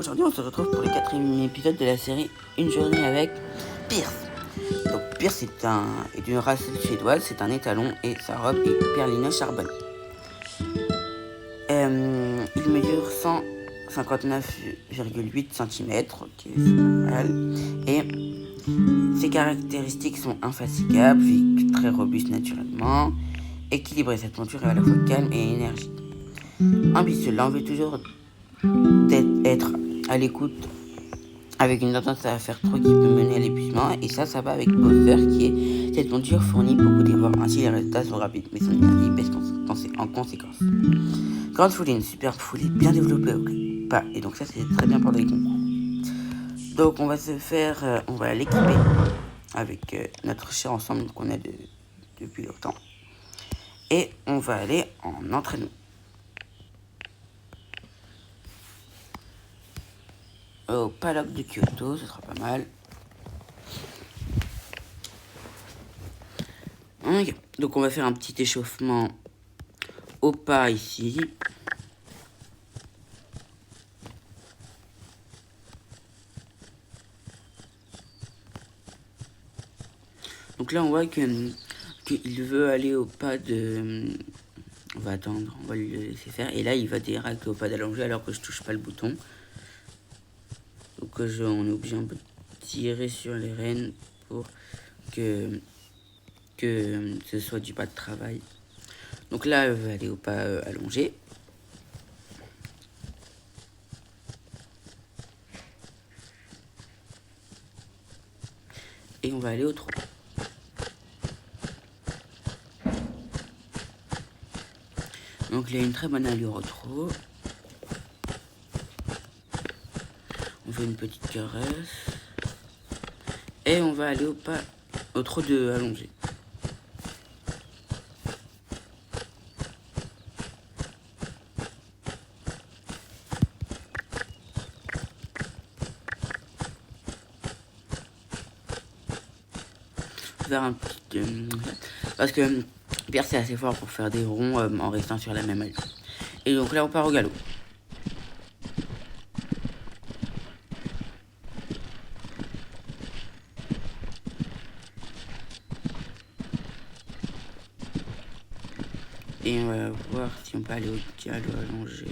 Aujourd'hui, on se retrouve pour le 4e épisode de la série Une journée avec Pierce. Donc, Pierce est une race suédoise, c'est un étalon et sa robe est perline charbonne. Il mesure 159,8 cm, qui est pas mal, et ses caractéristiques sont infatigables, très robuste naturellement, équilibré, cette monture est à la fois calme et énergique. Ambitieux, l'on veut toujours d'être à l'écoute avec une tendance à faire trop qui peut mener à l'épuisement, et ça va avec Bowser qui est cette monture fournit beaucoup d'efforts, ainsi les résultats sont rapides mais son énergie baisse en conséquence. Grande foulée, une superbe foulée bien développée et donc ça c'est très bien pour les concours. Donc on va l'équiper avec notre cher ensemble qu'on a depuis longtemps, et on va aller en entraînement. Au paddock de Kyoto, ce sera pas mal. Okay. Donc on va faire un petit échauffement au pas ici. Donc là on voit qu'il veut aller au pas de... On va attendre, on va lui laisser faire. Et là il va direct au pas d'allonger alors que je touche pas le bouton. Donc on est obligé un peu de tirer sur les rênes pour que ce soit du pas de travail. Donc là, elle va aller au pas allongé. Et on va aller au trot. Donc il a une très bonne allure au trot. On fait une petite caresse. Et on va aller au trot de allongé. Faire un petit... parce que Pierre c'est assez fort pour faire des ronds en restant sur la même allure. Et donc là on part au galop. Et on va voir si on peut aller au galop allongé.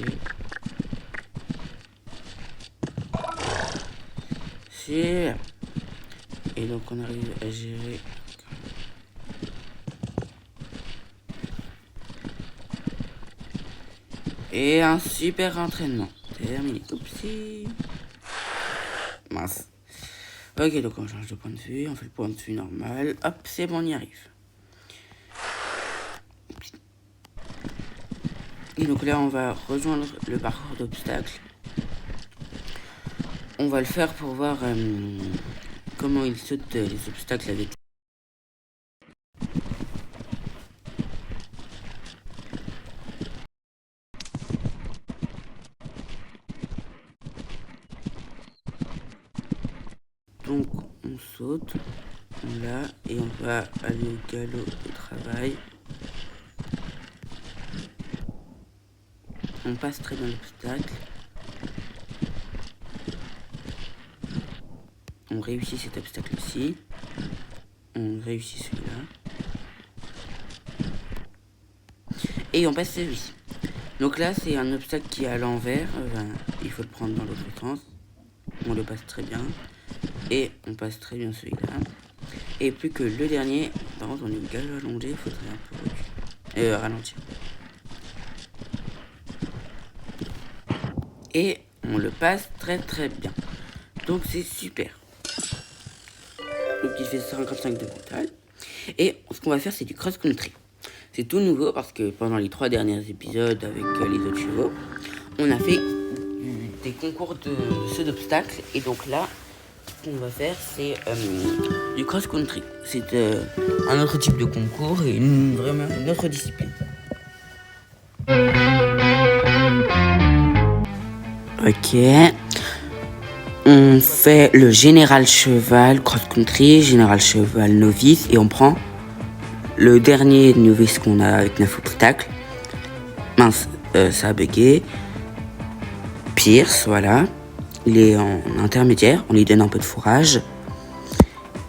Et donc on arrive à gérer. Et un super entraînement. Terminé. Oupsie. Mince. Ok, donc on change de point de vue. On fait le point de vue normal. Hop, c'est bon, on y arrive. Et donc là, on va rejoindre le parcours d'obstacles. On va le faire pour voir comment il saute les obstacles avec. Donc on saute, on l'a, et on va aller au galop de travail. On passe très bien l'obstacle. On réussit cet obstacle-ci. On réussit celui-là. Et on passe celui-ci. Donc là, c'est un obstacle qui est à l'envers. Il faut le prendre dans l'autre sens. On le passe très bien. Et on passe très bien celui-là. Et plus que le dernier. Par contre, on est au galop allongé. Il faudrait un peu ralentir. Et on le passe très très bien. Donc c'est super. Donc il fait 55 de mental. Et ce qu'on va faire, c'est du cross-country. C'est tout nouveau parce que pendant les 3 derniers épisodes avec les autres chevaux, on a fait des concours de ceux d'obstacles. Et donc là, ce qu'on va faire, c'est du cross-country. C'est un autre type de concours et vraiment une autre discipline. Ok. On fait le général cheval cross-country, général cheval novice, et on prend le dernier novice qu'on a avec 9 obstacles. Mince, ça a bugué. Pierce, voilà. il est en intermédiaire, on lui donne un peu de fourrage.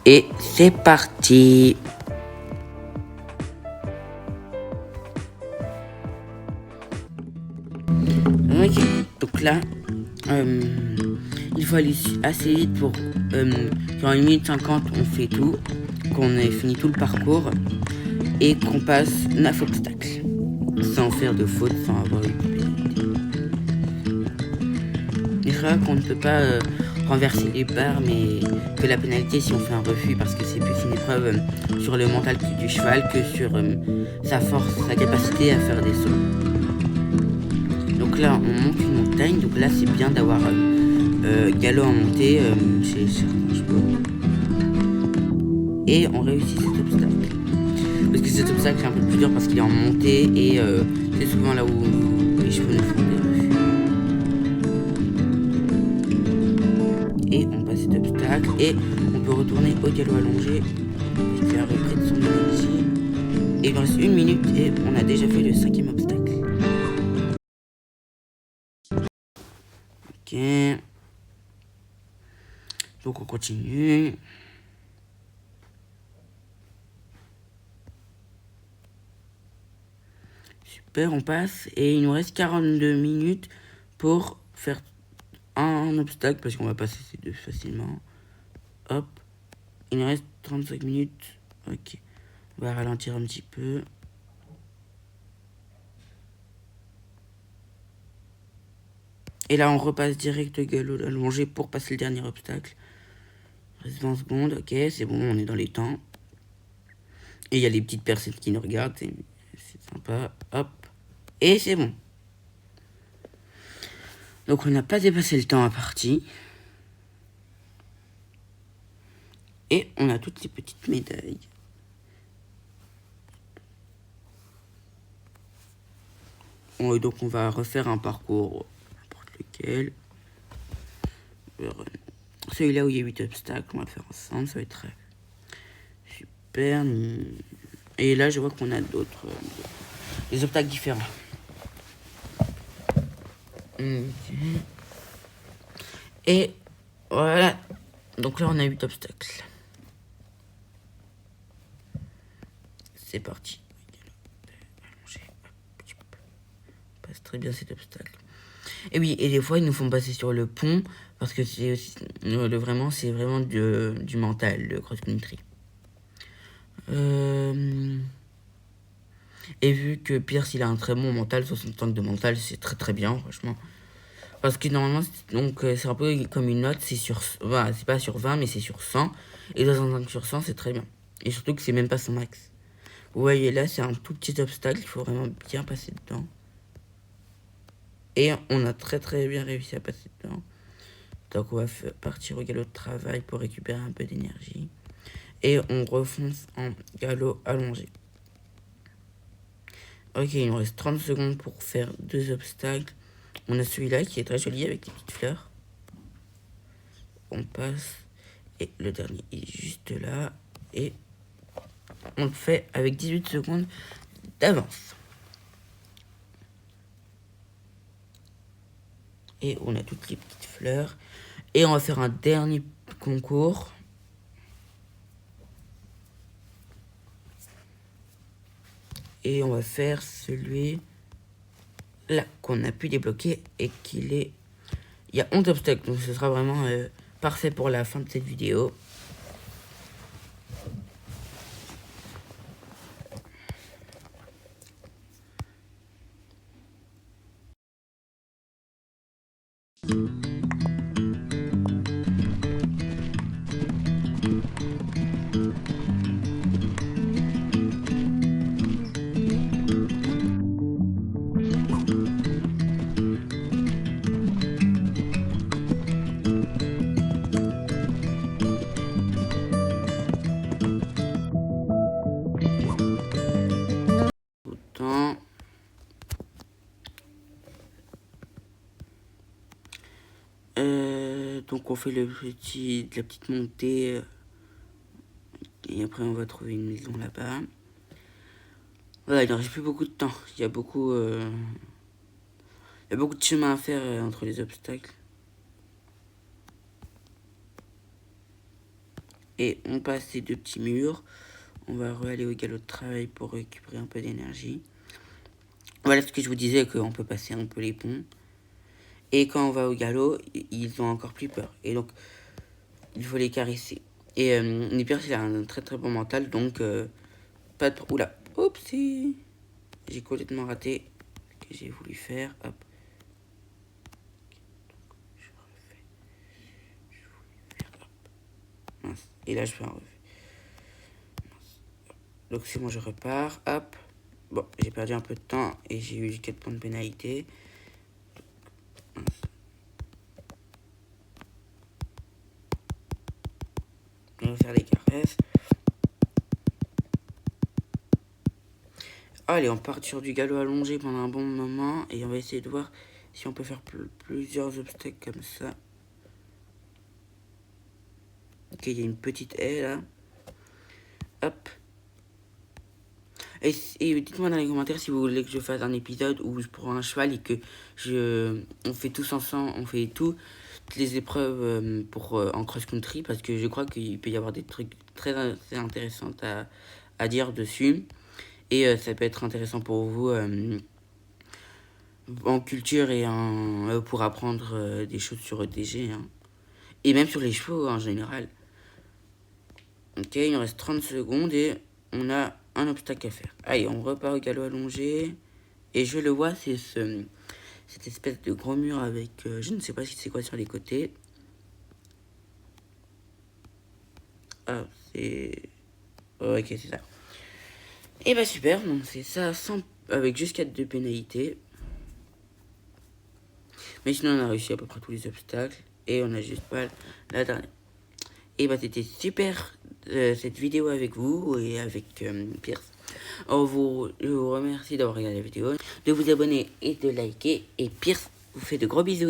Et c'est parti. Ok, donc là, il faut aller assez vite pour qu'en 1 minute 50 on fait tout, qu'on ait fini tout le parcours et qu'on passe 9 obstacles sans faire de faute, sans avoir une pénalité. Il sera qu'on ne peut pas renverser les barres, mais que la pénalité si on fait un refus, parce que c'est plus une épreuve sur le mental du cheval que sur sa force, sa capacité à faire des sauts. Donc là on monte une montagne, donc là c'est bien d'avoir galop en montée chez certains chevaux. Et on réussit cet obstacle. Parce que cet obstacle est un peu plus dur parce qu'il est en montée et c'est souvent là où les chevaux ne font des refus. Et on passe cet obstacle et on peut retourner au galop allongé et faire près de son énergie. Et il nous reste 1 minute et on a déjà fait le 5e obstacle. Ok. Donc on continue. Super, on passe et il nous reste 42 minutes pour faire un obstacle parce qu'on va passer ces deux facilement. Hop, il nous reste 35 minutes. Ok, on va ralentir un petit peu. Et là, on repasse direct le galop allongé pour passer le dernier obstacle. Il reste 20 secondes, ok, c'est bon, on est dans les temps. Et il y a les petites personnes qui nous regardent, c'est sympa. Hop, et c'est bon. Donc on n'a pas dépassé le temps à partie. Et on a toutes ces petites médailles. Donc on va refaire un parcours, n'importe lequel. Celui-là où il y a 8 obstacles, on va faire ensemble, ça va être super. Et là je vois qu'on a d'autres des obstacles différents. Et voilà. Donc là on a 8 obstacles. C'est parti. On passe très bien cet obstacle. Et oui, et des fois ils nous font passer sur le pont parce que c'est aussi vraiment du mental, le cross-country. Et vu que Pierce il a un très bon mental, 60 ans de mental, c'est très très bien, franchement. Parce que normalement, c'est un peu comme une note, c'est sur 20, c'est pas sur 20, mais c'est sur 100. Et 65 sur 100, c'est très bien. Et surtout que c'est même pas son max. Vous voyez là, c'est un tout petit obstacle, il faut vraiment bien passer dedans. Et on a très très bien réussi à passer dedans. Donc on va partir au galop de travail pour récupérer un peu d'énergie. Et on refonce en galop allongé. Ok, il nous reste 30 secondes pour faire 2 obstacles. On a celui-là qui est très joli avec des petites fleurs. On passe. Et le dernier est juste là. Et on le fait avec 18 secondes d'avance. Et on a toutes les petites fleurs. Et on va faire un dernier concours. Et on va faire celui là qu'on a pu débloquer et qu'il est... Il y a 11 obstacles, donc ce sera vraiment parfait pour la fin de cette vidéo. Donc on fait la petite montée et après on va trouver une maison là-bas. Voilà, il ne reste plus beaucoup de temps. Il y a beaucoup de chemin à faire entre les obstacles. Et on passe ces 2 petits murs. On va aller au galop de travail pour récupérer un peu d'énergie. Voilà ce que je vous disais, qu'on peut passer un peu les ponts. Et quand on va au galop, ils ont encore plus peur. Et donc, il faut les caresser. Et Nipper, il a un très très bon mental, donc pas de... Oula, oupsie, j'ai complètement raté ce que j'ai voulu faire. Hop. Je refais. Je voulais faire, hop. Mince. Et là, je fais un refait. Donc c'est bon, je repars. Hop. Bon, j'ai perdu un peu de temps et j'ai eu 4 points de pénalité. Mince. On va faire les caresses. Allez, on part sur du galop allongé pendant un bon moment et on va essayer de voir si on peut faire plusieurs obstacles comme ça. Ok, il y a une petite haie là. Hop. Et dites-moi dans les commentaires si vous voulez que je fasse un épisode où je prends un cheval et que on fait tous ensemble, on fait toutes les épreuves en cross-country, parce que je crois qu'il peut y avoir des trucs très intéressants à dire dessus. Et ça peut être intéressant pour vous en culture et pour apprendre des choses sur ETG. Hein. Et même sur les chevaux en général. Ok, il nous reste 30 secondes et on a un obstacle à faire. Allez, on repart au galop allongé. Et je le vois, c'est cette espèce de gros mur avec... je ne sais pas si c'est quoi sur les côtés. Ah, c'est... ok, c'est ça. Et bah super, donc c'est ça avec juste 4 de pénalité. Mais sinon on a réussi à peu près tous les obstacles. Et on a juste pas la dernière. Et bah c'était super cette vidéo avec vous et avec Pierce. Je vous remercie d'avoir regardé la vidéo, de vous abonner et de liker. Et Pierce vous fait de gros bisous.